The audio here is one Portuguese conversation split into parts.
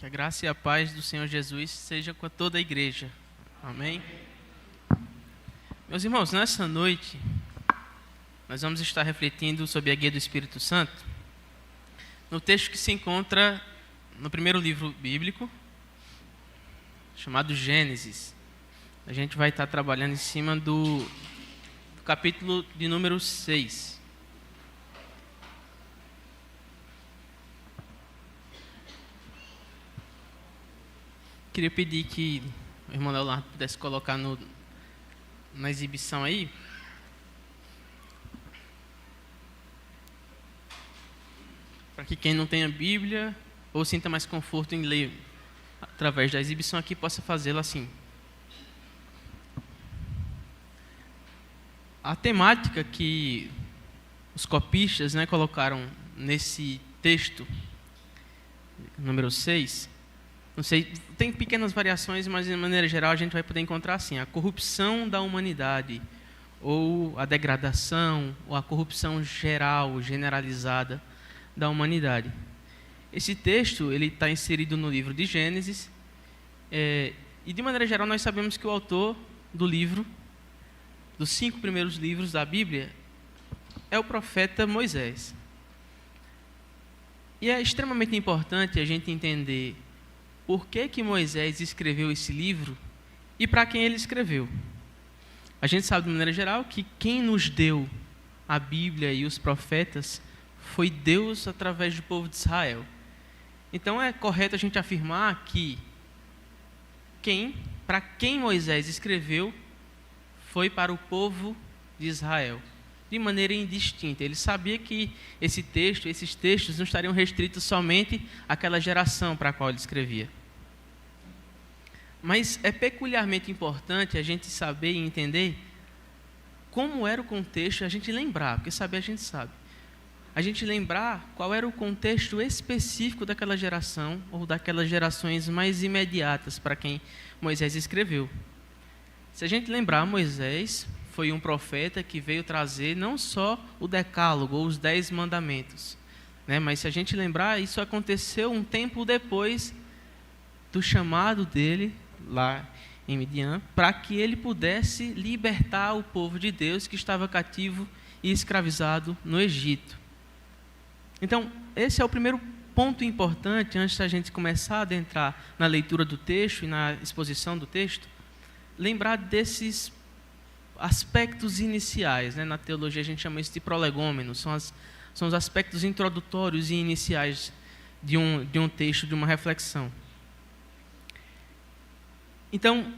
Que a graça e a paz do Senhor Jesus seja com toda a igreja. Amém? Meus irmãos, nessa noite, nós vamos estar refletindo sobre a guia do Espírito Santo, no texto que se encontra no primeiro livro bíblico, chamado Gênesis. A gente vai estar trabalhando em cima do capítulo de número 6. Queria pedir que o irmão Leonardo pudesse colocar na exibição aí. Para que quem não tenha Bíblia ou sinta mais conforto em ler através da exibição aqui, possa fazê-lo assim. A temática que os copistas, colocaram nesse texto, número 6, não sei, tem pequenas variações, mas de maneira geral a gente vai poder encontrar assim: a corrupção da humanidade, ou a degradação, ou a corrupção geral, generalizada da humanidade. Esse texto ele está inserido no livro de Gênesis, e de maneira geral nós sabemos que o autor do livro, dos 5 primeiros livros da Bíblia, é o profeta Moisés. E é extremamente importante a gente entender por que Moisés escreveu esse livro e para quem ele escreveu. A gente sabe de maneira geral que quem nos deu a Bíblia e os profetas foi Deus através do povo de Israel. Então é correto a gente afirmar que para quem Moisés escreveu foi para o povo de Israel, de maneira indistinta. Ele sabia que esses textos não estariam restritos somente àquela geração para a qual ele escrevia. Mas é peculiarmente importante a gente saber e entender como era o contexto, a gente lembrar, porque saber a gente sabe. A gente lembrar qual era o contexto específico daquela geração, ou daquelas gerações mais imediatas para quem Moisés escreveu. Se a gente lembrar, Moisés foi um profeta que veio trazer não só o decálogo, ou os 10 mandamentos, mas se a gente lembrar, isso aconteceu um tempo depois do chamado dele, lá em Midian, para que ele pudesse libertar o povo de Deus que estava cativo e escravizado no Egito. Então, esse é o primeiro ponto importante, antes da gente começar a adentrar na leitura do texto e na exposição do texto, lembrar desses aspectos iniciais. Na teologia a gente chama isso de prolegômenos, são os aspectos introdutórios e iniciais de um texto, de uma reflexão. Então,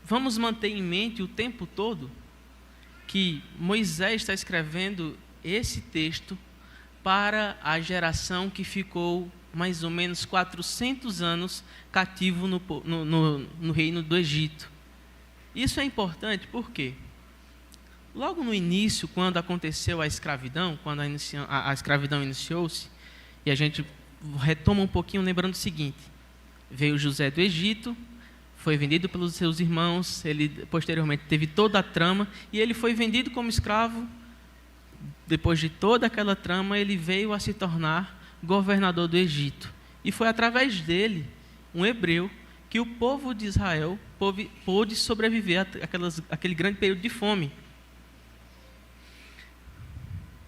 vamos manter em mente o tempo todo que Moisés está escrevendo esse texto para a geração que ficou mais ou menos 400 anos cativo no reino do Egito. Isso é importante porque, logo no início, quando aconteceu a escravidão, quando a escravidão iniciou-se, e a gente retoma um pouquinho lembrando o seguinte: veio José do Egito, foi vendido pelos seus irmãos, ele posteriormente teve toda a trama, e ele foi vendido como escravo. Depois de toda aquela trama, ele veio a se tornar governador do Egito. E foi através dele, um hebreu, que o povo de Israel pôde sobreviver àquele grande período de fome.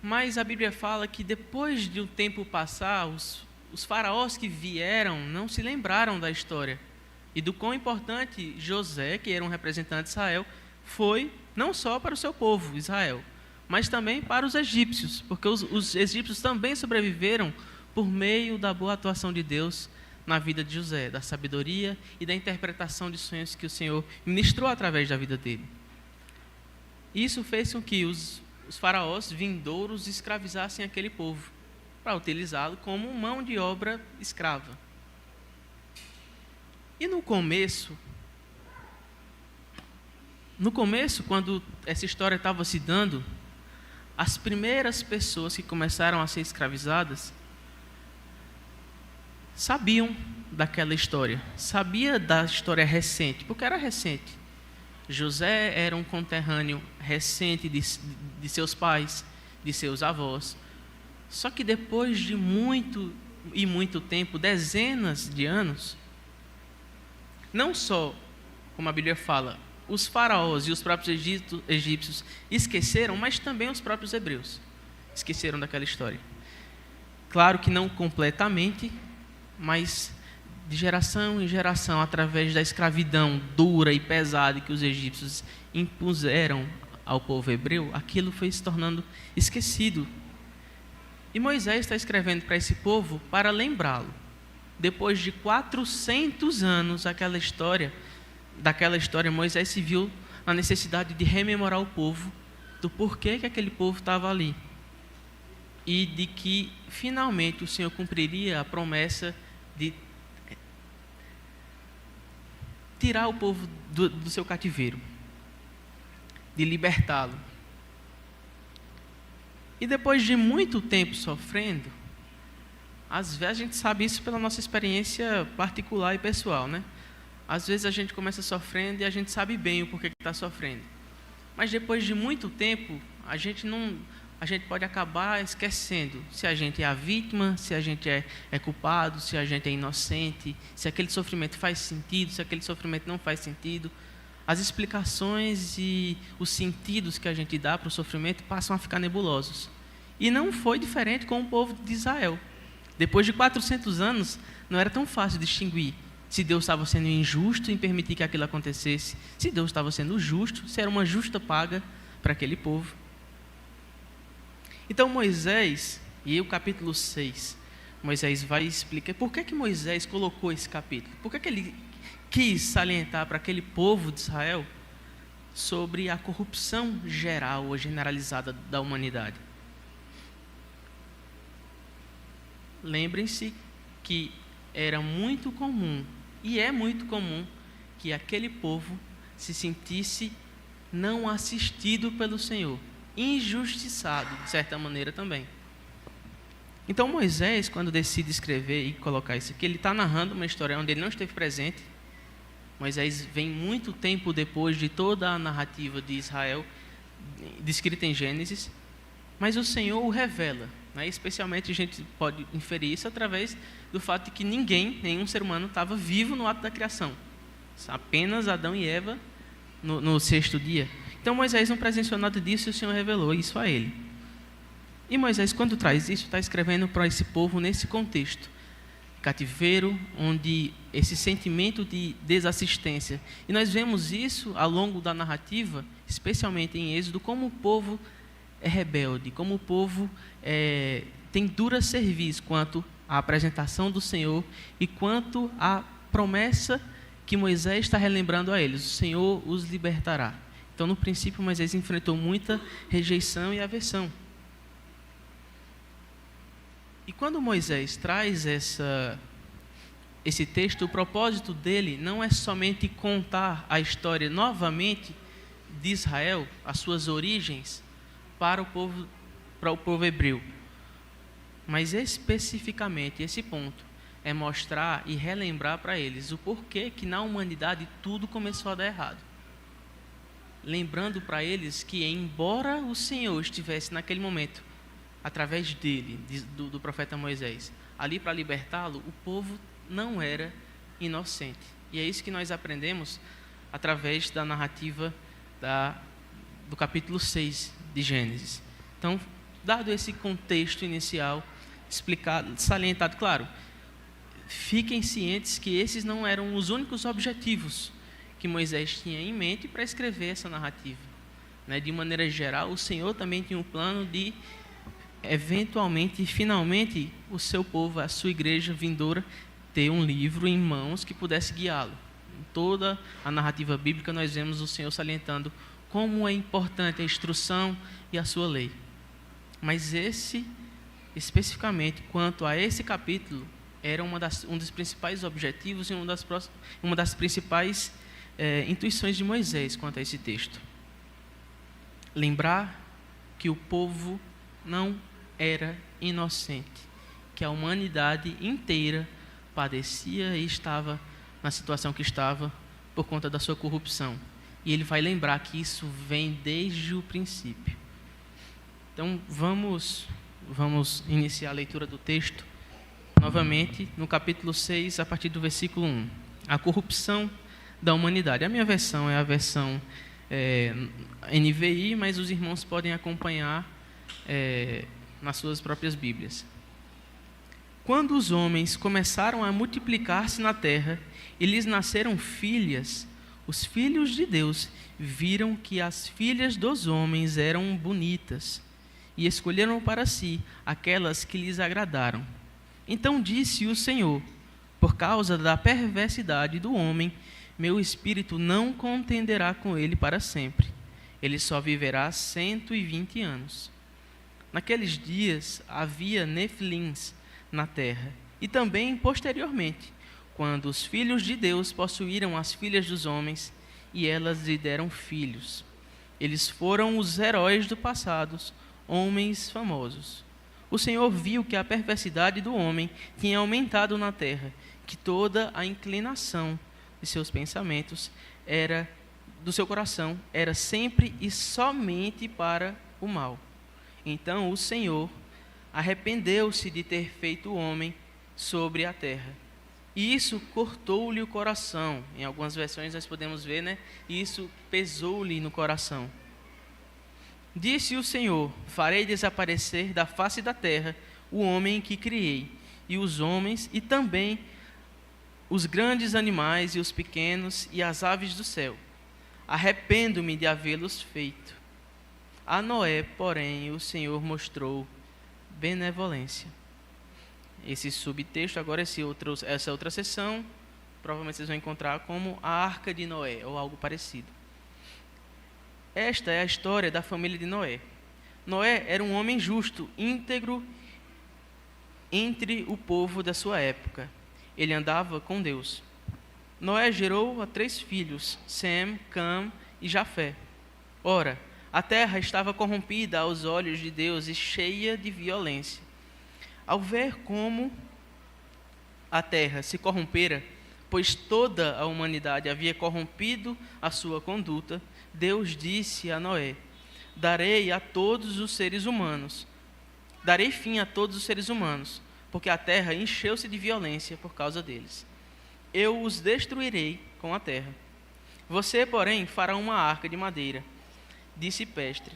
Mas a Bíblia fala que depois de um tempo passar, os faraós que vieram não se lembraram da história e do quão importante José, que era um representante de Israel, foi não só para o seu povo, Israel, mas também para os egípcios, porque os egípcios também sobreviveram por meio da boa atuação de Deus na vida de José, da sabedoria e da interpretação de sonhos que o Senhor ministrou através da vida dele. Isso fez com que os faraós vindouros escravizassem aquele povo, para utilizá-lo como mão de obra escrava. E no começo, quando essa história estava se dando, as primeiras pessoas que começaram a ser escravizadas sabiam daquela história, sabia da história recente, porque era recente. José era um conterrâneo recente de seus pais, de seus avós. Só que depois de muito e muito tempo, dezenas de anos, não só, como a Bíblia fala, os faraós e os próprios egípcios esqueceram, mas também os próprios hebreus esqueceram daquela história. Claro que não completamente, mas de geração em geração, através da escravidão dura e pesada que os egípcios impuseram ao povo hebreu, aquilo foi se tornando esquecido. E Moisés está escrevendo para esse povo para lembrá-lo. Depois de 400 anos daquela história, Moisés se viu na necessidade de rememorar o povo do porquê que aquele povo estava ali. E de que, finalmente, o Senhor cumpriria a promessa de tirar o povo do seu cativeiro, de libertá-lo. E depois de muito tempo sofrendo, às vezes a gente sabe isso pela nossa experiência particular e pessoal, né? Às vezes a gente começa sofrendo e a gente sabe bem o porquê que está sofrendo. Mas depois de muito tempo, a gente pode acabar esquecendo se a gente é a vítima, se a gente é culpado, se a gente é inocente, se aquele sofrimento faz sentido, se aquele sofrimento não faz sentido. As explicações e os sentidos que a gente dá para o sofrimento passam a ficar nebulosos. E não foi diferente com o povo de Israel. Depois de 400 anos, não era tão fácil distinguir se Deus estava sendo injusto em permitir que aquilo acontecesse, se Deus estava sendo justo, se era uma justa paga para aquele povo. Então Moisés, e o capítulo 6, Moisés vai explicar por que Moisés colocou esse capítulo, por que ele quis salientar para aquele povo de Israel sobre a corrupção geral ou generalizada da humanidade. Lembrem-se que era muito comum, e é muito comum, que aquele povo se sentisse não assistido pelo Senhor, injustiçado, de certa maneira também. Então Moisés, quando decide escrever e colocar isso aqui, ele está narrando uma história onde ele não esteve presente. Moisés vem muito tempo depois de toda a narrativa de Israel, descrita em Gênesis, mas o Senhor o revela, né? Especialmente a gente pode inferir isso através do fato de que nenhum ser humano estava vivo no ato da criação, apenas Adão e Eva no sexto dia. Então Moisés não presenciou nada disso e o Senhor revelou isso a ele. E Moisés, quando traz isso, está escrevendo para esse povo nesse contexto cativeiro, onde esse sentimento de desassistência, e nós vemos isso ao longo da narrativa, especialmente em Êxodo, como o povo é rebelde, como o povo tem dura cerviz quanto à apresentação do Senhor e quanto à promessa que Moisés está relembrando a eles: o Senhor os libertará. Então, no princípio, Moisés enfrentou muita rejeição e aversão. E quando Moisés traz esse texto, o propósito dele não é somente contar a história novamente de Israel, as suas origens, para o povo hebreu. Mas especificamente esse ponto é mostrar e relembrar para eles o porquê que na humanidade tudo começou a dar errado. Lembrando para eles que, embora o Senhor estivesse naquele momento, através dele, do profeta Moisés, ali para libertá-lo, o povo não era inocente. E é isso que nós aprendemos através da narrativa do capítulo 6 de Gênesis. Então, dado esse contexto inicial, explicado, salientado, claro, fiquem cientes que esses não eram os únicos objetivos que Moisés tinha em mente para escrever essa narrativa. De maneira geral, o Senhor também tinha um plano de, eventualmente, finalmente, o seu povo, a sua igreja vindoura, ter um livro em mãos que pudesse guiá-lo. Em toda a narrativa bíblica, nós vemos o Senhor salientando como é importante a instrução e a sua lei. Mas especificamente, quanto a esse capítulo, era um dos principais objetivos e uma das principais intuições de Moisés quanto a esse texto. Lembrar que o povo não era inocente, que a humanidade inteira padecia e estava na situação que estava por conta da sua corrupção. E ele vai lembrar que isso vem desde o princípio. Então, vamos iniciar a leitura do texto. novamente no capítulo 6, a partir do versículo 1. A corrupção da humanidade. A minha versão é a versão NVI, mas os irmãos podem acompanhar nas suas próprias Bíblias. Quando os homens começaram a multiplicar-se na terra e lhes nasceram filhas, os filhos de Deus viram que as filhas dos homens eram bonitas e escolheram para si aquelas que lhes agradaram. Então disse o Senhor: por causa da perversidade do homem, meu espírito não contenderá com ele para sempre. Ele só viverá 120 anos. Naqueles dias havia nefilins na terra, e também posteriormente, quando os filhos de Deus possuíram as filhas dos homens, e elas lhe deram filhos. Eles foram os heróis do passado, homens famosos. O Senhor viu que a perversidade do homem tinha aumentado na terra, que toda a inclinação de seus pensamentos do seu coração era sempre e somente para o mal. Então o Senhor arrependeu-se de ter feito o homem sobre a terra. E isso cortou-lhe o coração. Em algumas versões nós podemos ver, né? Isso pesou-lhe no coração. Disse o Senhor: farei desaparecer da face da terra o homem que criei, e os homens, e também os grandes animais, e os pequenos, e as aves do céu. Arrependo-me de havê-los feito. A Noé, porém, o Senhor mostrou benevolência. Esse subtexto, agora essa outra seção, provavelmente vocês vão encontrar como a Arca de Noé, ou algo parecido. Esta é a história da família de Noé. Noé era um homem justo, íntegro entre o povo da sua época. Ele andava com Deus. Noé gerou 3 filhos, Sem, Cam e Jafé. Ora, a terra estava corrompida aos olhos de Deus e cheia de violência. Ao ver como a terra se corrompera, pois toda a humanidade havia corrompido a sua conduta, Deus disse a Noé: darei fim a todos os seres humanos, porque a terra encheu-se de violência por causa deles. Eu os destruirei com a terra. Você, porém, fará uma arca de madeira, de cipestre,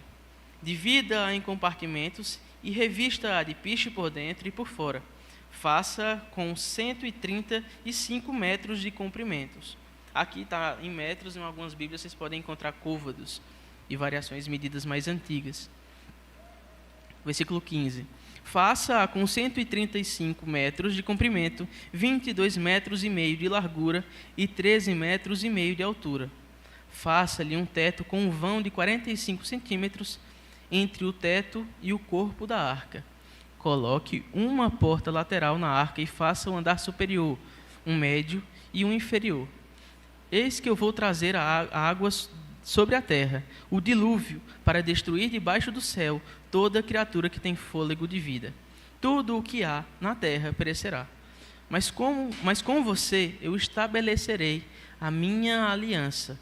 divida-a em compartimentos e revista-a de piche por dentro e por fora. Faça com 135 metros de comprimentos. Aqui está em metros, em algumas Bíblias vocês podem encontrar côvados e variações medidas mais antigas. Versículo 15. Faça-a com 135 metros de comprimento, 22 metros e meio de largura e 13 metros e meio de altura. Faça-lhe um teto com um vão de 45 centímetros entre o teto e o corpo da arca. Coloque uma porta lateral na arca e faça o andar superior, um médio e um inferior. Eis que eu vou trazer a águas sobre a terra, o dilúvio, para destruir debaixo do céu toda criatura que tem fôlego de vida. Tudo o que há na terra perecerá. Mas com você eu estabelecerei a minha aliança,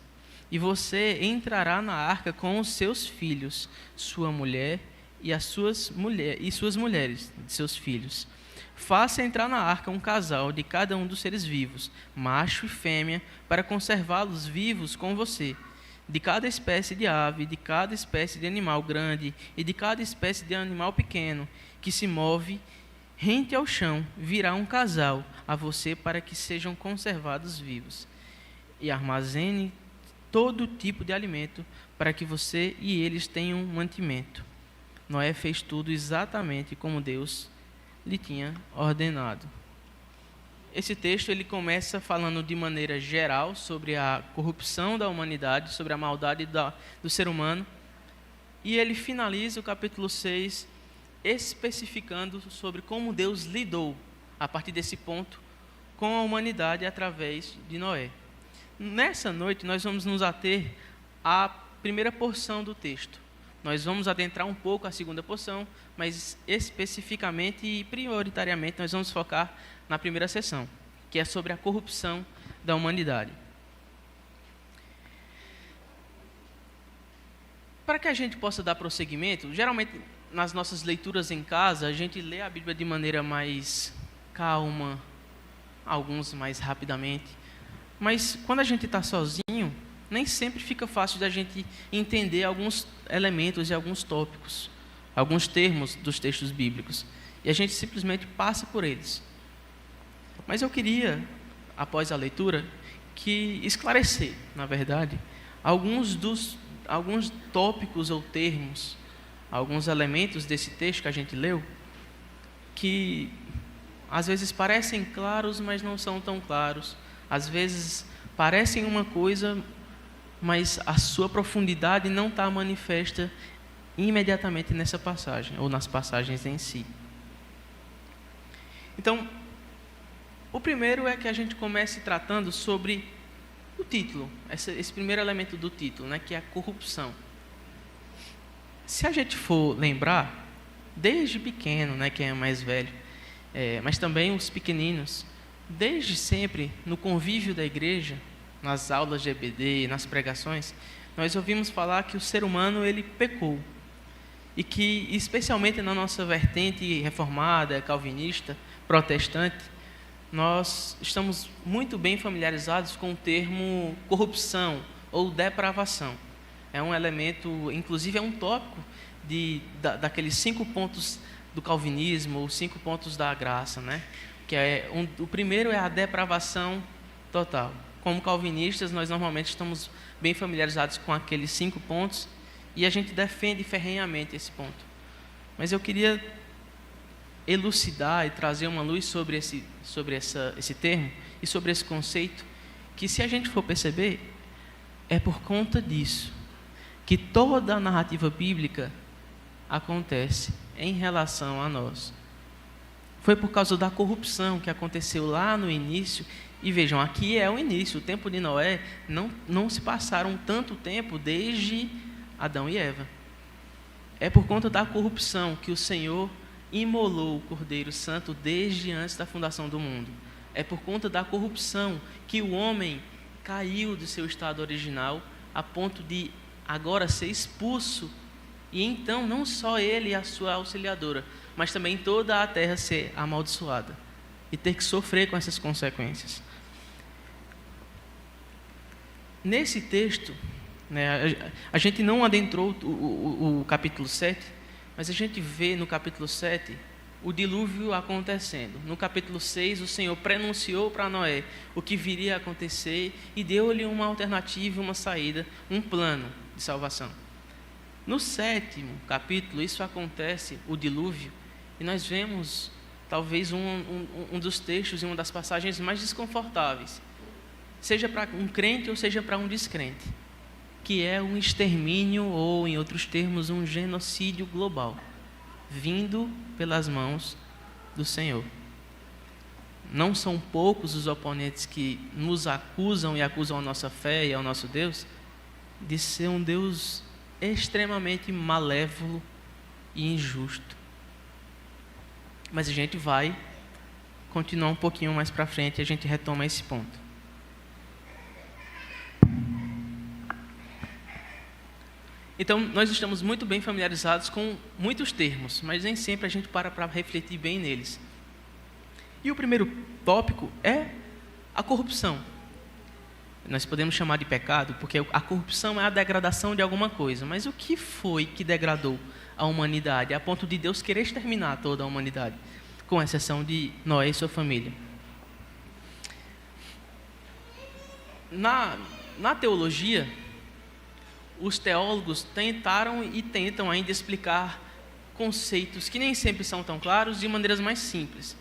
e você entrará na arca com os seus filhos, sua mulher e suas mulheres de seus filhos. Faça entrar na arca um casal de cada um dos seres vivos, macho e fêmea, para conservá-los vivos com você. De cada espécie de ave, de cada espécie de animal grande e de cada espécie de animal pequeno que se move rente ao chão, virá um casal a você para que sejam conservados vivos. E armazene todo tipo de alimento para que você e eles tenham mantimento. Noé fez tudo exatamente como Deus lhe tinha ordenado. Esse texto ele começa falando de maneira geral sobre a corrupção da humanidade, sobre a maldade do ser humano, e ele finaliza o capítulo 6 especificando sobre como Deus lidou, a partir desse ponto, com a humanidade através de Noé. Nessa noite nós vamos nos ater à primeira porção do texto. Nós vamos adentrar um pouco a segunda porção, mas especificamente e prioritariamente nós vamos focar na primeira seção, que é sobre a corrupção da humanidade. Para que a gente possa dar prosseguimento, geralmente nas nossas leituras em casa, a gente lê a Bíblia de maneira mais calma, alguns mais rapidamente. Mas quando a gente está sozinho, nem sempre fica fácil da gente entender alguns elementos e alguns tópicos, alguns termos dos textos bíblicos. E a gente simplesmente passa por eles. Mas eu queria, após a leitura, que esclarecer, na verdade, alguns tópicos ou termos, alguns elementos desse texto que a gente leu, que às vezes parecem claros, mas não são tão claros. Às vezes parecem uma coisa, mas a sua profundidade não está manifesta imediatamente nessa passagem, ou nas passagens em si. Então, o primeiro é que a gente comece tratando sobre o título, esse primeiro elemento do título, né, que é a corrupção. Se a gente for lembrar, desde pequeno, né, quem é mais velho, mas também os pequeninos, desde sempre, no convívio da igreja, nas aulas de EBD, nas pregações, nós ouvimos falar que o ser humano ele pecou. E que, especialmente na nossa vertente reformada, calvinista, protestante, nós estamos muito bem familiarizados com o termo corrupção ou depravação. É um elemento, inclusive é um tópico daqueles 5 pontos do calvinismo, os 5 pontos da graça, né? O primeiro é a depravação total. Como calvinistas, nós normalmente estamos bem familiarizados com aqueles 5 pontos e a gente defende ferrenhamente esse ponto. Mas eu queria elucidar e trazer uma luz sobre esse termo e sobre esse conceito, que se a gente for perceber, é por conta disso que toda a narrativa bíblica acontece em relação a nós. Foi por causa da corrupção que aconteceu lá no início, e vejam, aqui é o início, o tempo de Noé, não se passaram tanto tempo desde Adão e Eva. É por conta da corrupção que o Senhor imolou o Cordeiro Santo desde antes da fundação do mundo. É por conta da corrupção que o homem caiu do seu estado original a ponto de agora ser expulso, e então não só ele e a sua auxiliadora, mas também toda a terra ser amaldiçoada e ter que sofrer com essas consequências. Nesse texto, né, a gente não adentrou o capítulo 7, mas a gente vê no capítulo 7 o dilúvio acontecendo. No capítulo 6, o Senhor prenunciou para Noé o que viria a acontecer e deu-lhe uma alternativa, uma saída, um plano de salvação. No 7º capítulo, isso acontece, o dilúvio, e nós vemos talvez um dos textos e uma das passagens mais desconfortáveis, seja para um crente ou seja para um descrente, que é um extermínio, ou em outros termos, um genocídio global, vindo pelas mãos do Senhor. Não são poucos os oponentes que nos acusam e acusam a nossa fé e ao nosso Deus de ser um Deus extremamente malévolo e injusto. Mas a gente vai continuar um pouquinho mais para frente e a gente retoma esse ponto. Então, nós estamos muito bem familiarizados com muitos termos, mas nem sempre a gente para refletir bem neles. E o primeiro tópico é a corrupção. Nós podemos chamar de pecado, porque a corrupção é a degradação de alguma coisa. Mas o que foi que degradou a humanidade, a ponto de Deus querer exterminar toda a humanidade, com exceção de Noé e sua família? Na teologia, os teólogos tentaram e tentam ainda explicar conceitos que nem sempre são tão claros de maneiras mais simples.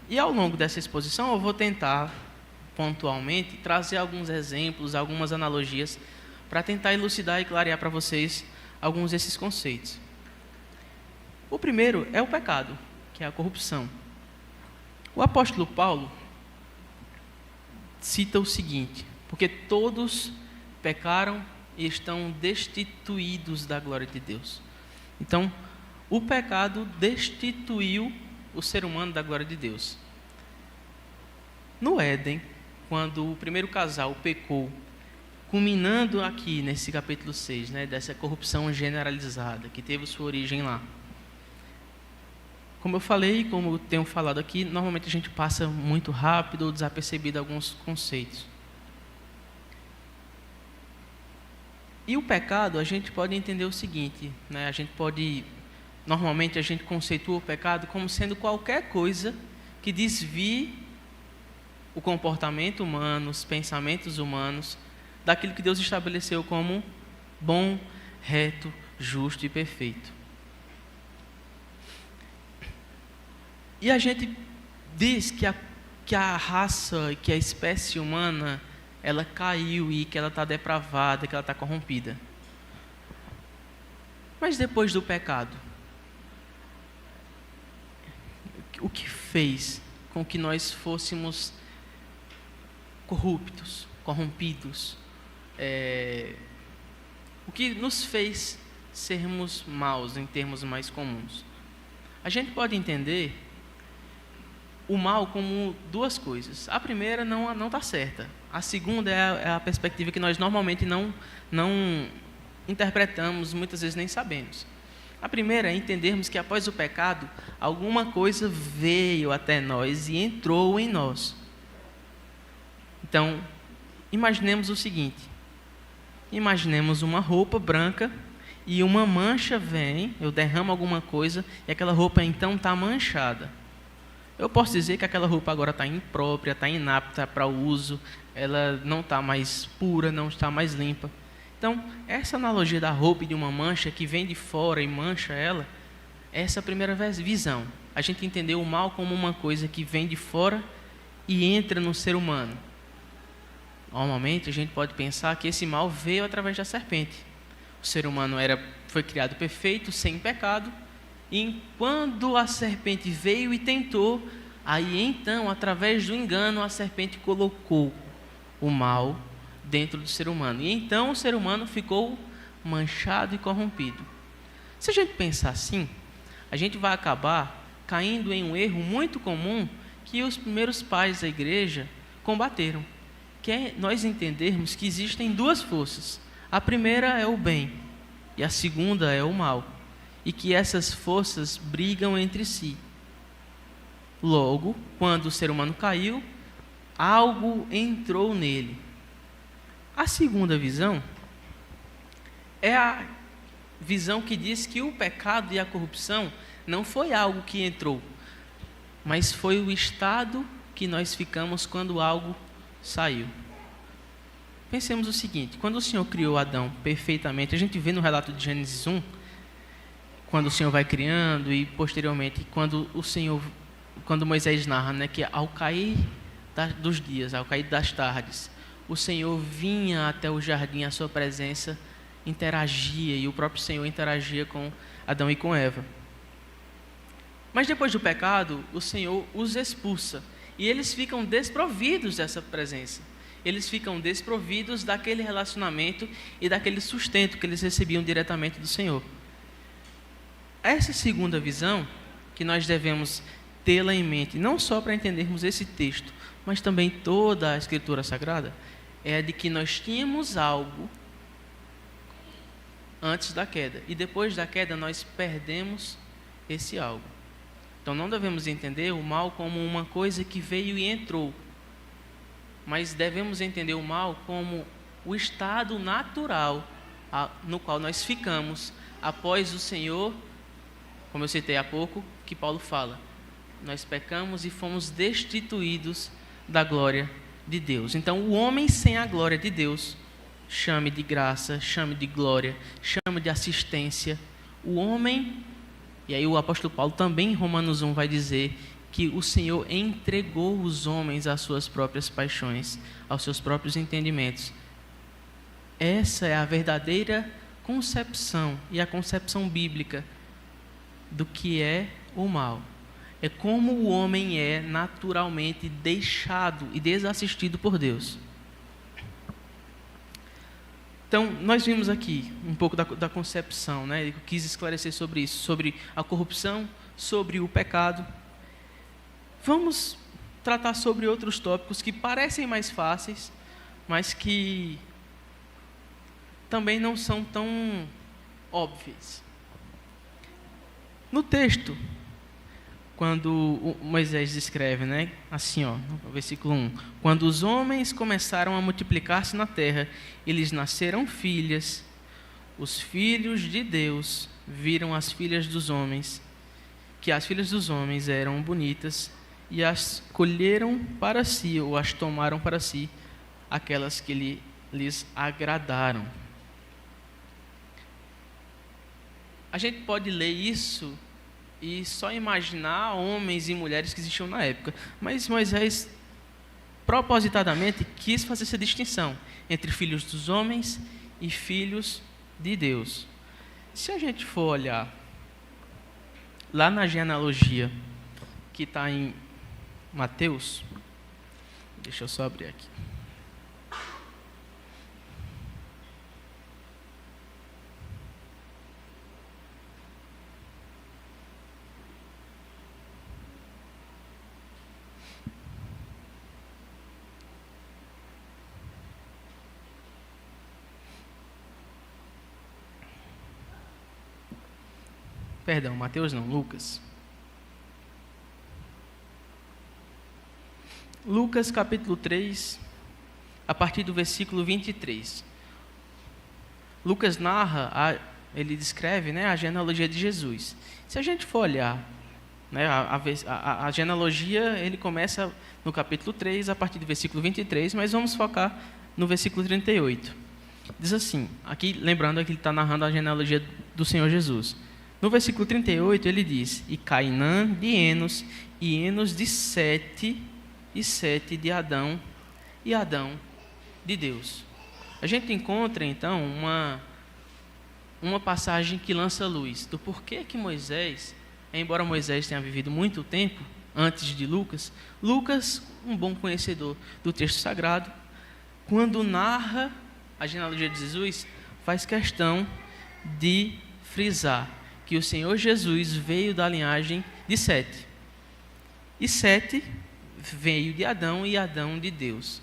E ao longo dessa exposição eu vou tentar, pontualmente, trazer alguns exemplos, algumas analogias, para tentar elucidar e clarear para vocês alguns desses conceitos. O primeiro é o pecado, que é a corrupção. O apóstolo Paulo cita o seguinte: porque todos pecaram e estão destituídos da glória de Deus. Então, o pecado destituiu o ser humano da glória de Deus. No Éden, quando o primeiro casal pecou, culminando aqui nesse capítulo 6, né, dessa corrupção generalizada, que teve sua origem lá, Como eu falei, como eu tenho falado aqui, normalmente a gente passa muito rápido ou desapercebido alguns conceitos. E o pecado, a gente pode entender o seguinte, né? Normalmente a gente conceitua o pecado como sendo qualquer coisa que desvie o comportamento humano, os pensamentos humanos, daquilo que Deus estabeleceu como bom, reto, justo e perfeito. E a gente diz que a raça, que a espécie humana, ela caiu e que ela está depravada, que ela está corrompida. Mas depois do pecado, o que fez com que nós fôssemos corruptos, corrompidos? O que nos fez sermos maus em termos mais comuns? A gente pode entender o mal como duas coisas. A primeira não está certa. A segunda é a perspectiva que nós normalmente não interpretamos, muitas vezes nem sabemos. A primeira é entendermos que após o pecado, alguma coisa veio até nós e entrou em nós. Então, imaginemos o seguinte. Imaginemos uma roupa branca e uma mancha vem, eu derramo alguma coisa e aquela roupa então está manchada. Eu posso dizer que aquela roupa agora está imprópria, está inapta para o uso, ela não está mais pura, não está mais limpa. Então, essa analogia da roupa e de uma mancha que vem de fora e mancha ela, essa é a primeira visão. A gente entendeu o mal como uma coisa que vem de fora e entra no ser humano. Normalmente, a gente pode pensar que esse mal veio através da serpente. O ser humano foi criado perfeito, sem pecado, e quando a serpente veio e tentou, aí então, através do engano, a serpente colocou o mal dentro do ser humano. E então o ser humano ficou manchado e corrompido. Se a gente pensar assim, a gente vai acabar caindo em um erro muito comum que os primeiros pais da igreja combateram, que é nós entendermos que existem duas forças. A primeira é o bem e a segunda é o mal. E que essas forças brigam entre si. Logo, quando o ser humano caiu, algo entrou nele. A segunda visão é a visão que diz que o pecado e a corrupção não foi algo que entrou, mas foi o estado que nós ficamos quando algo saiu. Pensemos o seguinte, quando o Senhor criou Adão perfeitamente, a gente vê no relato de Gênesis 1, quando o Senhor vai criando e posteriormente quando Moisés narra, né, que ao cair dos dias, ao cair das tardes, o Senhor vinha até o jardim, a sua presença interagia e o próprio Senhor interagia com Adão e com Eva. Mas depois do pecado, o Senhor os expulsa e eles ficam desprovidos dessa presença. Eles ficam desprovidos daquele relacionamento e daquele sustento que eles recebiam diretamente do Senhor. Essa segunda visão, que nós devemos tê-la em mente, não só para entendermos esse texto, mas também toda a Escritura Sagrada, é a de que nós tínhamos algo antes da queda, e depois da queda nós perdemos esse algo. Então não devemos entender o mal como uma coisa que veio e entrou, mas devemos entender o mal como o estado natural no qual nós ficamos após o Senhor, como eu citei há pouco, que Paulo fala, nós pecamos e fomos destituídos da glória de Deus. Então, o homem sem a glória de Deus, chame de graça, chame de glória, chame de assistência. O homem, e aí o apóstolo Paulo também em Romanos 1 vai dizer que o Senhor entregou os homens às suas próprias paixões, aos seus próprios entendimentos. Essa é a verdadeira concepção e a concepção bíblica do que é o mal. É como o homem é naturalmente deixado e desassistido por Deus. Então, nós vimos aqui um pouco da concepção, né? Eu quis esclarecer sobre isso, sobre a corrupção, sobre o pecado. Vamos tratar sobre outros tópicos que parecem mais fáceis, mas que também não são tão óbvios. No texto, quando Moisés descreve, né? Assim, ó, no versículo 1. Quando os homens começaram a multiplicar-se na terra, eles nasceram filhas. Os filhos de Deus viram as filhas dos homens, que as filhas dos homens eram bonitas, e as colheram para si, ou as tomaram para si, aquelas que lhes agradaram. A gente pode ler isso e só imaginar homens e mulheres que existiam na época, mas Moisés propositadamente quis fazer essa distinção entre filhos dos homens e filhos de Deus. Se a gente for olhar lá na genealogia que está em Mateus, deixa eu só abrir aqui. Perdão, Mateus não, Lucas. Lucas capítulo 3, a partir do versículo 23. Lucas narra, ele descreve, né, a genealogia de Jesus. Se a gente for olhar, né, a genealogia, ele começa no capítulo 3, a partir do versículo 23, mas vamos focar no versículo 38. Diz assim, aqui lembrando que ele está narrando a genealogia do Senhor Jesus. No versículo 38 ele diz: e Cainã de Enos, e Enos de Sete, e Sete de Adão, e Adão de Deus. A gente encontra então uma passagem que lança luz do porquê que Moisés, embora Moisés tenha vivido muito tempo antes de Lucas, um bom conhecedor do texto sagrado, quando narra a genealogia de Jesus, faz questão de frisar que o Senhor Jesus veio da linhagem de Sete. E Sete veio de Adão, e Adão de Deus.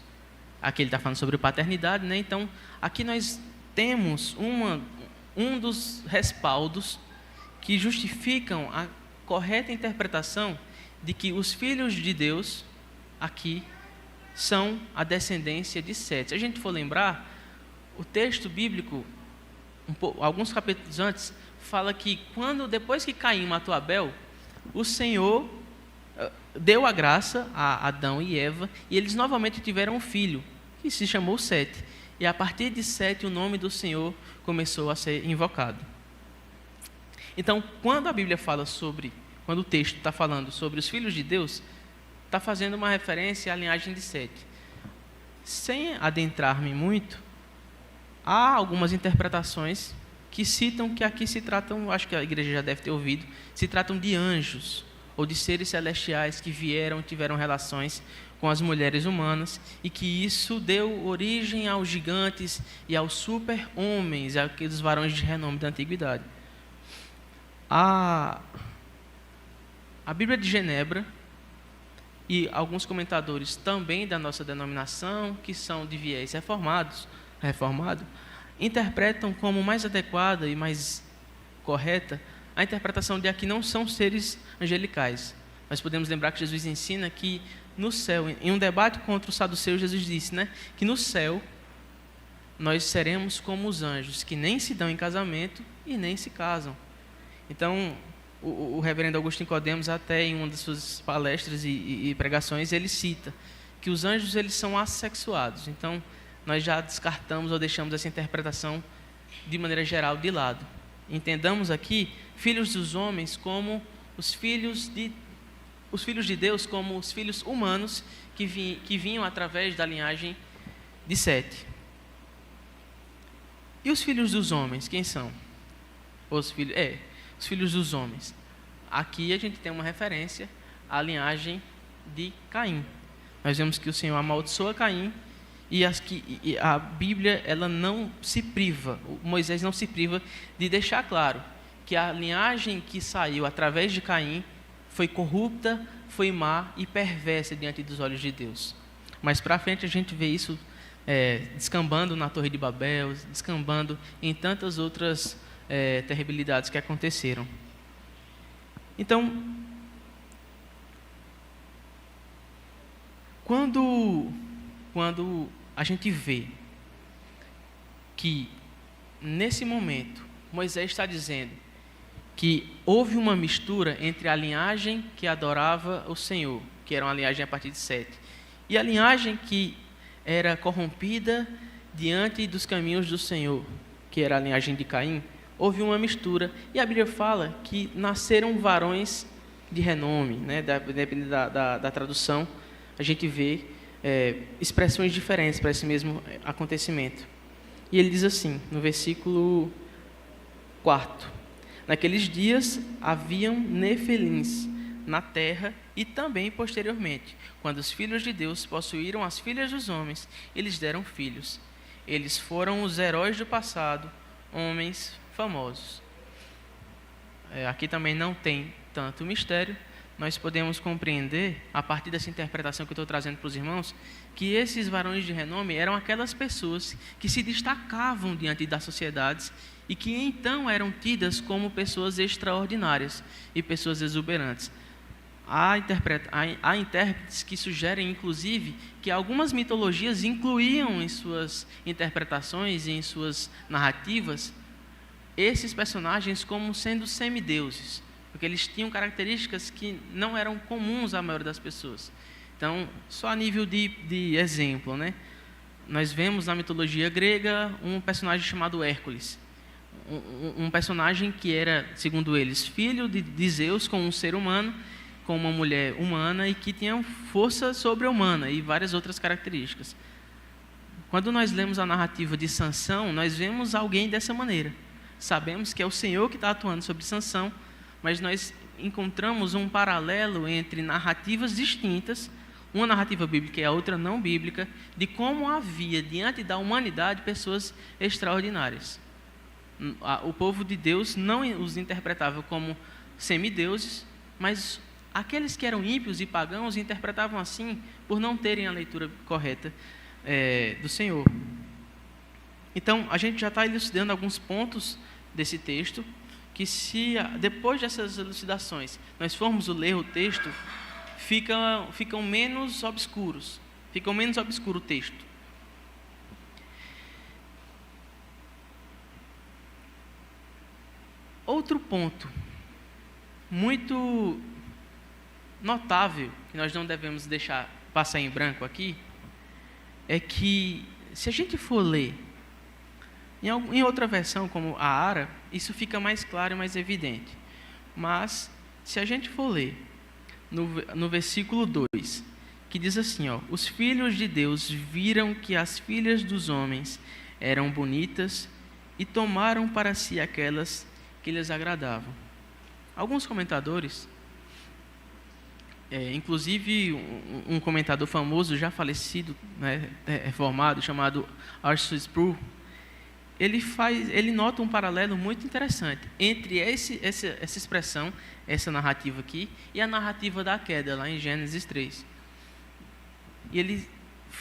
Aqui ele está falando sobre paternidade, né? Então, aqui nós temos um dos respaldos que justificam a correta interpretação de que os filhos de Deus aqui são a descendência de Sete. Se a gente for lembrar, o texto bíblico, alguns capítulos antes, fala que depois que Caim matou Abel, o Senhor deu a graça a Adão e Eva, e eles novamente tiveram um filho, que se chamou Sete. E a partir de Sete, o nome do Senhor começou a ser invocado. Então, quando a Bíblia fala quando o texto está falando sobre os filhos de Deus, está fazendo uma referência à linhagem de Sete. Sem adentrar-me muito, há algumas interpretações que citam que aqui se tratam, acho que a igreja já deve ter ouvido, se tratam de anjos, ou de seres celestiais que vieram e tiveram relações com as mulheres humanas, e que isso deu origem aos gigantes e aos super-homens, aqueles varões de renome da antiguidade. A Bíblia de Genebra e alguns comentadores também da nossa denominação, que são de viés reformado, interpretam como mais adequada e mais correta a interpretação de aqui não são seres angelicais. Nós podemos lembrar que Jesus ensina que no céu, em um debate contra os saduceus, Jesus disse, né, que no céu nós seremos como os anjos, que nem se dão em casamento e nem se casam. Então, o reverendo Augusto Nicodemos, até em uma das suas palestras e pregações, ele cita que os anjos eles são assexuados. Então, nós já descartamos ou deixamos essa interpretação de maneira geral de lado. Entendamos aqui filhos dos homens como os filhos de Deus como os filhos humanos que vinham através da linhagem de Sete. E os filhos dos homens, quem são? Os filhos dos homens. Aqui a gente tem uma referência à linhagem de Caim. Nós vemos que o Senhor amaldiçoa Caim e a Bíblia ela não se priva, Moisés não se priva de deixar claro que a linhagem que saiu através de Caim foi corrupta, foi má e perversa diante dos olhos de Deus. Mas para frente a gente vê isso descambando na Torre de Babel, descambando em tantas outras terribilidades que aconteceram. Então, Quando a gente vê que, nesse momento, Moisés está dizendo que houve uma mistura entre a linhagem que adorava o Senhor, que era uma linhagem a partir de Sete, e a linhagem que era corrompida diante dos caminhos do Senhor, que era a linhagem de Caim, houve uma mistura. E a Bíblia fala que nasceram varões de renome, né? Dependendo da tradução, a gente vê expressões diferentes para esse mesmo acontecimento. E ele diz assim, no versículo 4: naqueles dias haviam nefelins na terra, e também posteriormente, quando os filhos de Deus possuíram as filhas dos homens, eles deram filhos. Eles foram os heróis do passado, homens famosos. Aqui também não tem tanto mistério. Nós podemos compreender, a partir dessa interpretação que eu estou trazendo para os irmãos, que esses varões de renome eram aquelas pessoas que se destacavam diante das sociedades e que então eram tidas como pessoas extraordinárias e pessoas exuberantes. Há intérpretes que sugerem, inclusive, que algumas mitologias incluíam em suas interpretações e em suas narrativas esses personagens como sendo semideuses, porque eles tinham características que não eram comuns à maioria das pessoas. Então, só a nível de exemplo, né? Nós vemos na mitologia grega um personagem chamado Hércules, um personagem que era, segundo eles, filho de Zeus com um ser humano, com uma mulher humana e que tinha força sobre-humana e várias outras características. Quando nós lemos a narrativa de Sansão, nós vemos alguém dessa maneira. Sabemos que é o Senhor que está atuando sobre Sansão, mas nós encontramos um paralelo entre narrativas distintas, uma narrativa bíblica e a outra não bíblica, de como havia diante da humanidade pessoas extraordinárias. O povo de Deus não os interpretava como semideuses, mas aqueles que eram ímpios e pagãos interpretavam assim por não terem a leitura correta do Senhor. Então, a gente já está elucidando alguns pontos desse texto, que se depois dessas elucidações nós formos ler o texto, ficam menos obscuros, fica menos obscuro o texto. Outro ponto muito notável, que nós não devemos deixar passar em branco aqui, é que, se a gente for ler em outra versão, como a Ara, isso fica mais claro e mais evidente. Mas, se a gente for ler no versículo 2, que diz assim, os filhos de Deus viram que as filhas dos homens eram bonitas e tomaram para si aquelas que lhes agradavam. Alguns comentadores, inclusive um comentador famoso, já falecido, né, reformado, chamado R.C. Sproul, ele nota um paralelo muito interessante entre essa expressão, essa narrativa aqui, e a narrativa da queda, lá em Gênesis 3. E ele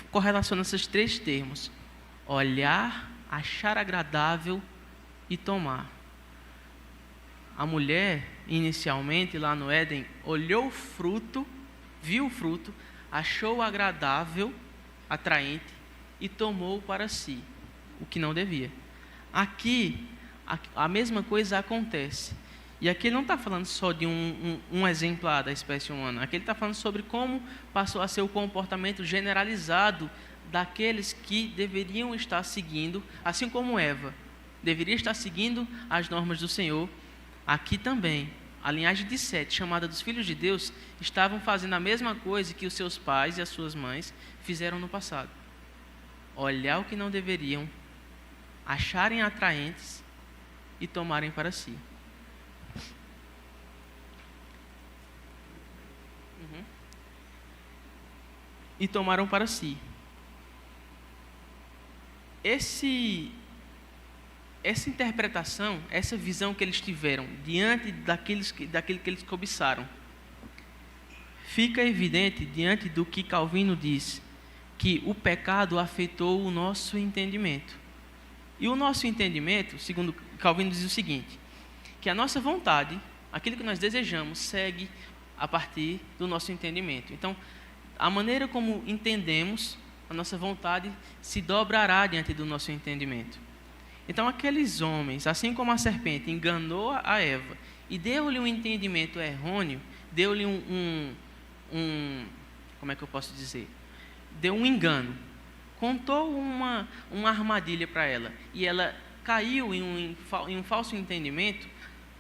correlaciona esses três termos: olhar, achar agradável e tomar. A mulher, inicialmente, lá no Éden, olhou o fruto, viu o fruto, achou agradável, atraente, e tomou para si, o que não devia. Aqui, a mesma coisa acontece. E aqui ele não está falando só de um exemplar da espécie humana. Aqui ele está falando sobre como passou a ser o comportamento generalizado daqueles que deveriam estar seguindo, assim como Eva deveria estar seguindo as normas do Senhor. Aqui também, a linhagem de Sete, chamada dos filhos de Deus, estavam fazendo a mesma coisa que os seus pais e as suas mães fizeram no passado. Olhar o que não deveriam, acharem atraentes e tomarem para si. E tomaram para si. Essa interpretação, essa visão que eles tiveram diante daquilo que eles cobiçaram, fica evidente diante do que Calvino diz, que o pecado afetou o nosso entendimento. E o nosso entendimento, segundo Calvino, diz o seguinte, que a nossa vontade, aquilo que nós desejamos, segue a partir do nosso entendimento. Então, a maneira como entendemos, a nossa vontade se dobrará diante do nosso entendimento. Então, aqueles homens, assim como a serpente enganou a Eva e deu-lhe um entendimento errôneo, deu-lhe como é que eu posso dizer? Deu um engano, contou uma armadilha para ela e ela caiu em um falso entendimento.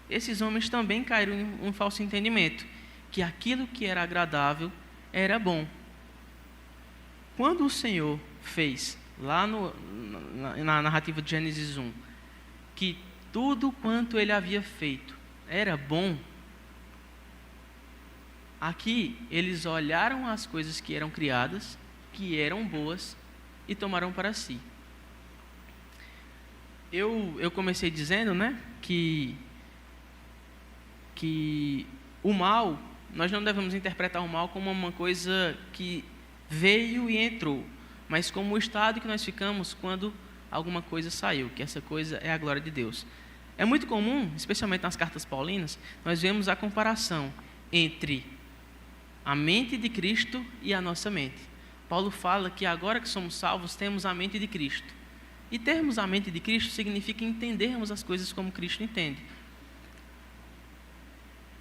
Esses homens também caíram em um falso entendimento, que aquilo que era agradável era bom. Quando o Senhor fez, lá na narrativa de Gênesis 1, que tudo quanto ele havia feito era bom, aqui eles olharam as coisas que eram criadas, que eram boas, e tomaram para si. Eu comecei dizendo, né, que o mal, nós não devemos interpretar o mal como uma coisa que veio e entrou, mas como o estado que nós ficamos quando alguma coisa saiu, que essa coisa é a glória de Deus. É muito comum, especialmente nas cartas paulinas, nós vemos a comparação entre a mente de Cristo e a nossa mente. Paulo fala que agora que somos salvos, temos a mente de Cristo. E termos a mente de Cristo significa entendermos as coisas como Cristo entende.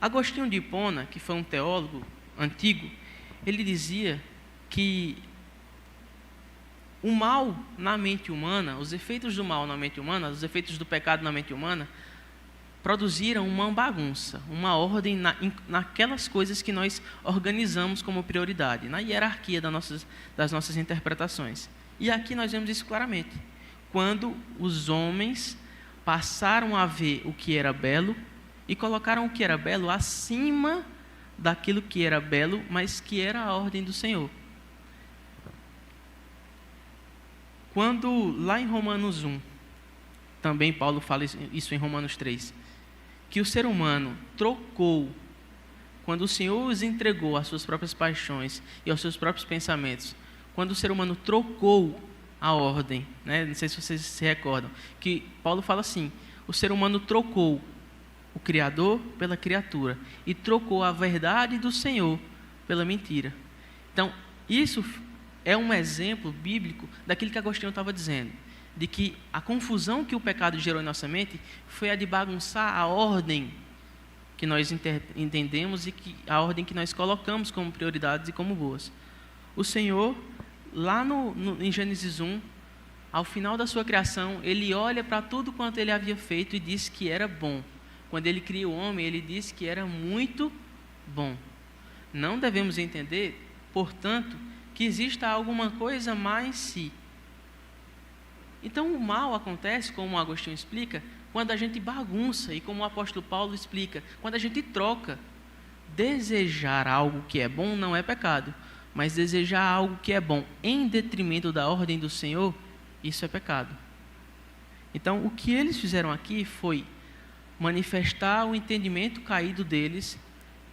Agostinho de Hipona, que foi um teólogo antigo, ele dizia que o mal na mente humana, os efeitos do mal na mente humana, os efeitos do pecado na mente humana, produziram uma bagunça, uma ordem naquelas coisas que nós organizamos como prioridade, na hierarquia das nossas interpretações. E aqui nós vemos isso claramente. Quando os homens passaram a ver o que era belo e colocaram o que era belo acima daquilo que era belo, mas que era a ordem do Senhor. Quando lá em Romanos 1, também Paulo fala isso em Romanos 3, que o ser humano trocou, quando o Senhor os entregou às suas próprias paixões e aos seus próprios pensamentos, quando o ser humano trocou a ordem, né? Não sei se vocês se recordam, que Paulo fala assim, o ser humano trocou o Criador pela criatura e trocou a verdade do Senhor pela mentira. Então, isso é um exemplo bíblico daquilo que Agostinho estava dizendo, de que a confusão que o pecado gerou em nossa mente foi a de bagunçar a ordem que nós entendemos e a ordem que nós colocamos como prioridades e como boas. O Senhor, lá em Gênesis 1, ao final da sua criação, ele olha para tudo quanto ele havia feito e diz que era bom. Quando ele cria o homem, ele disse que era muito bom. Não devemos entender, portanto, que exista alguma coisa mais si. Então, o mal acontece, como Agostinho explica, quando a gente bagunça, e como o apóstolo Paulo explica, quando a gente troca. Desejar algo que é bom não é pecado, mas desejar algo que é bom em detrimento da ordem do Senhor, isso é pecado. Então, o que eles fizeram aqui foi manifestar o entendimento caído deles,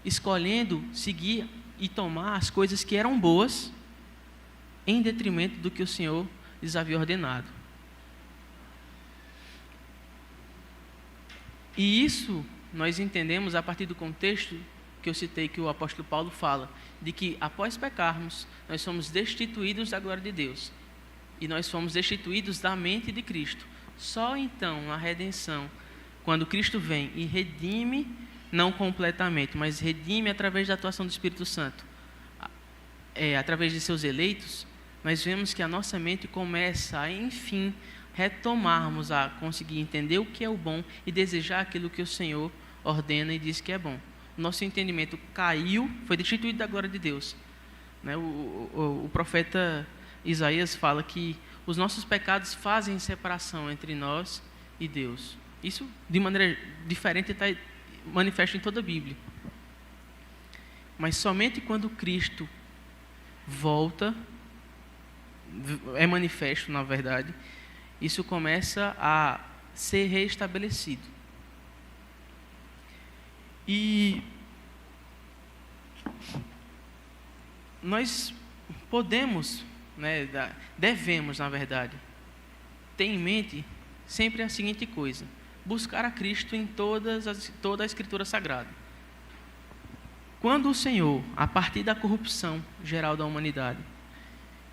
escolhendo seguir e tomar as coisas que eram boas, em detrimento do que o Senhor lhes havia ordenado. E isso nós entendemos a partir do contexto que eu citei, que o apóstolo Paulo fala, de que após pecarmos, nós somos destituídos da glória de Deus. E nós fomos destituídos da mente de Cristo. Só então, na redenção, quando Cristo vem e redime, não completamente, mas redime através da atuação do Espírito Santo, através de seus eleitos, nós vemos que a nossa mente começa a, enfim, retomarmos a conseguir entender o que é o bom e desejar aquilo que o Senhor ordena e diz que é bom. O nosso entendimento caiu, foi destituído da glória de Deus. Né? O profeta Isaías fala que os nossos pecados fazem separação entre nós e Deus. Isso, de maneira diferente, está manifesto em toda a Bíblia. Mas somente quando Cristo volta, é manifesto, na verdade, isso começa a ser reestabelecido. E nós podemos, né, devemos, na verdade, ter em mente sempre a seguinte coisa: buscar a Cristo em toda a Escritura Sagrada. Quando o Senhor, a partir da corrupção geral da humanidade,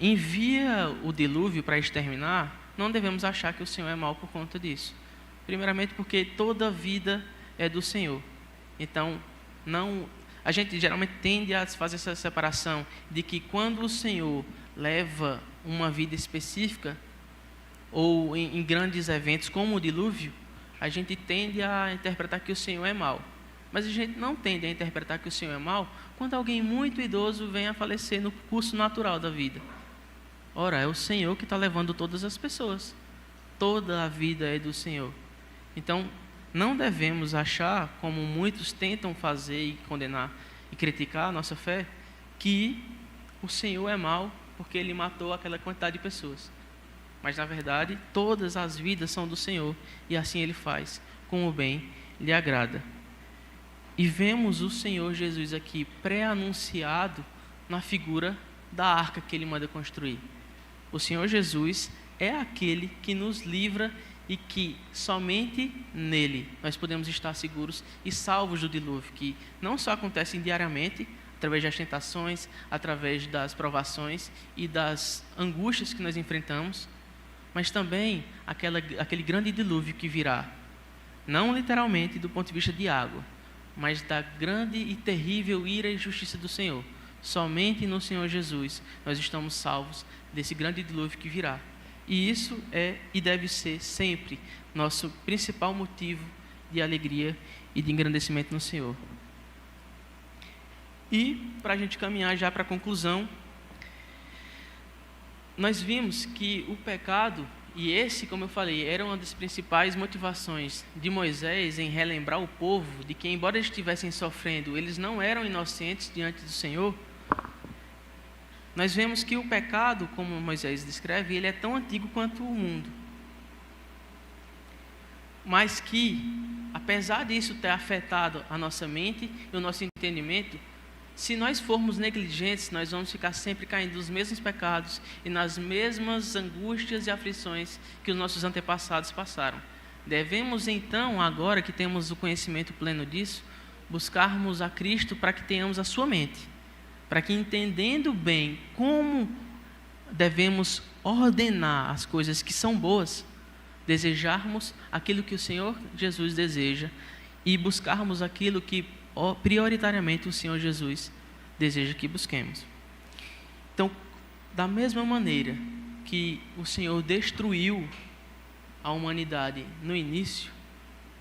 envia o dilúvio para exterminar, não devemos achar que o Senhor é mau por conta disso. Primeiramente porque toda a vida é do Senhor. Então, a gente geralmente tende a fazer essa separação de que quando o Senhor leva uma vida específica, ou em grandes eventos como o dilúvio, a gente tende a interpretar que o Senhor é mau. Mas a gente não tende a interpretar que o Senhor é mau quando alguém muito idoso vem a falecer no curso natural da vida. Ora, é o Senhor que está levando todas as pessoas. Toda a vida é do Senhor. Então, não devemos achar, como muitos tentam fazer e condenar e criticar a nossa fé, que o Senhor é mau porque Ele matou aquela quantidade de pessoas. Mas, na verdade, todas as vidas são do Senhor e assim Ele faz, com o bem lhe agrada. E vemos o Senhor Jesus aqui pré-anunciado na figura da arca que Ele manda construir. O Senhor Jesus é aquele que nos livra e que somente nele nós podemos estar seguros e salvos do dilúvio, que não só acontecem diariamente, através das tentações, através das provações e das angústias que nós enfrentamos, mas também aquele grande dilúvio que virá, não literalmente do ponto de vista de água, mas da grande e terrível ira e justiça do Senhor. Somente no Senhor Jesus nós estamos salvos desse grande dilúvio que virá. E isso é e deve ser sempre nosso principal motivo de alegria e de engrandecimento no Senhor. E, para a gente caminhar já para a conclusão, nós vimos que o pecado, e esse, como eu falei, era uma das principais motivações de Moisés em relembrar o povo de que, embora eles estivessem sofrendo, eles não eram inocentes diante do Senhor. Nós vemos que o pecado, como Moisés descreve, ele é tão antigo quanto o mundo. Mas que, apesar disso ter afetado a nossa mente e o nosso entendimento, se nós formos negligentes, nós vamos ficar sempre caindo nos mesmos pecados e nas mesmas angústias e aflições que os nossos antepassados passaram. Devemos então, agora que temos o conhecimento pleno disso, buscarmos a Cristo para que tenhamos a sua mente, para que, entendendo bem como devemos ordenar as coisas que são boas, desejarmos aquilo que o Senhor Jesus deseja e buscarmos aquilo que prioritariamente o Senhor Jesus deseja que busquemos. Então, da mesma maneira que o Senhor destruiu a humanidade no início,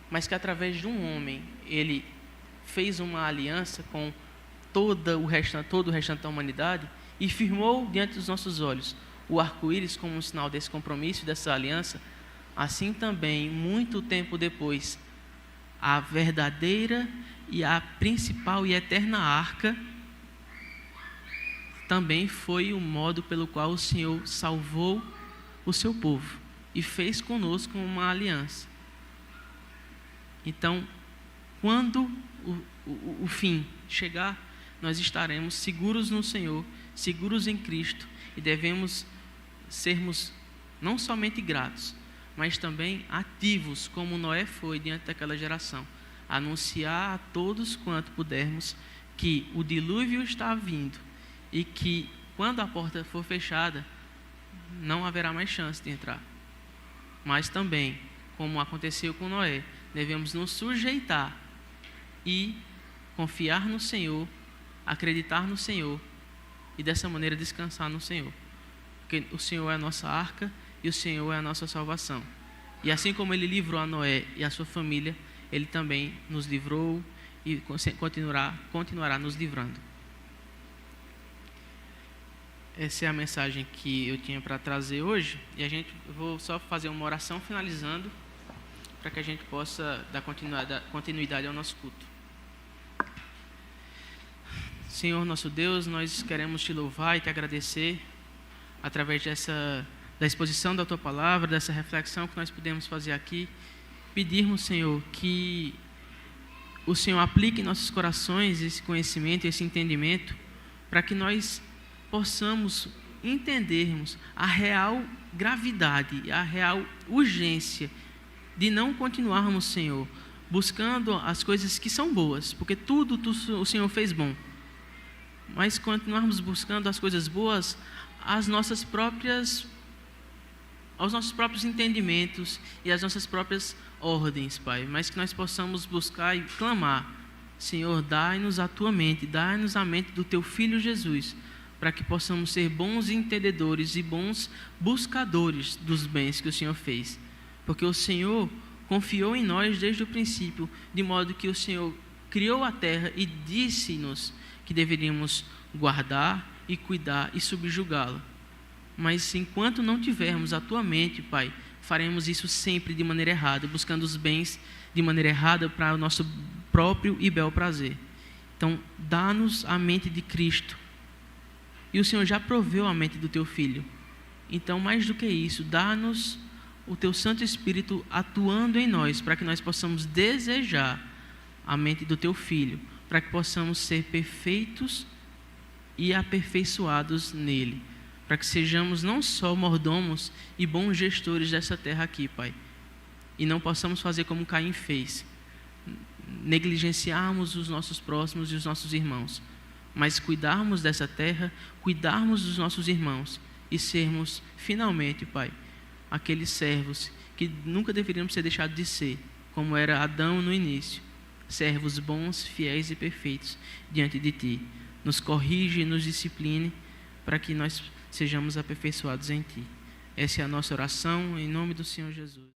mas que através de um homem Ele fez uma aliança com todo o restante da humanidade e firmou diante dos nossos olhos o arco-íris como um sinal desse compromisso, dessa aliança, assim também, muito tempo depois, a verdadeira e a principal e eterna arca também foi o modo pelo qual o Senhor salvou o seu povo e fez conosco uma aliança. Então, quando o fim chegar, nós estaremos seguros no Senhor, seguros em Cristo, e devemos sermos não somente gratos, mas também ativos, como Noé foi diante daquela geração, anunciar a todos quanto pudermos que o dilúvio está vindo e que, quando a porta for fechada, não haverá mais chance de entrar. Mas também, como aconteceu com Noé, devemos nos sujeitar e confiar no Senhor, acreditar no Senhor e dessa maneira descansar no Senhor. Porque o Senhor é a nossa arca e o Senhor é a nossa salvação. E assim como Ele livrou a Noé e a sua família, Ele também nos livrou e continuará nos livrando. Essa é a mensagem que eu tinha para trazer hoje. E eu vou só fazer uma oração finalizando, para que a gente possa dar continuidade ao nosso culto. Senhor nosso Deus, nós queremos Te louvar e Te agradecer através da exposição da Tua Palavra, dessa reflexão que nós podemos fazer aqui. Pedirmos, Senhor, que o Senhor aplique em nossos corações esse conhecimento, esse entendimento, para que nós possamos entendermos a real gravidade, a real urgência de não continuarmos, Senhor, buscando as coisas que são boas, porque tudo o Senhor fez bom. Mas continuarmos buscando as coisas boas, aos nossos próprios entendimentos e as nossas próprias ordens, Pai. Mas que nós possamos buscar e clamar: Senhor, dai-nos a tua mente, dai-nos a mente do teu Filho Jesus, para que possamos ser bons entendedores e bons buscadores dos bens que o Senhor fez. Porque o Senhor confiou em nós desde o princípio, de modo que o Senhor criou a terra e disse-nos que deveríamos guardar e cuidar e subjugá-la. Mas enquanto não tivermos a tua mente, Pai, faremos isso sempre de maneira errada, buscando os bens de maneira errada para o nosso próprio e bel prazer. Então, dá-nos a mente de Cristo. E o Senhor já proveu a mente do teu Filho. Então, mais do que isso, dá-nos o teu Santo Espírito atuando em nós, para que nós possamos desejar a mente do teu Filho, para que possamos ser perfeitos e aperfeiçoados nele, para que sejamos não só mordomos e bons gestores dessa terra aqui, Pai, e não possamos fazer como Caim fez, negligenciarmos os nossos próximos e os nossos irmãos, mas cuidarmos dessa terra, cuidarmos dos nossos irmãos e sermos finalmente, Pai, aqueles servos que nunca deveríamos ser deixados de ser, como era Adão no início, servos bons, fiéis e perfeitos diante de Ti. Nos corrige e nos discipline para que nós sejamos aperfeiçoados em Ti. Essa é a nossa oração, em nome do Senhor Jesus.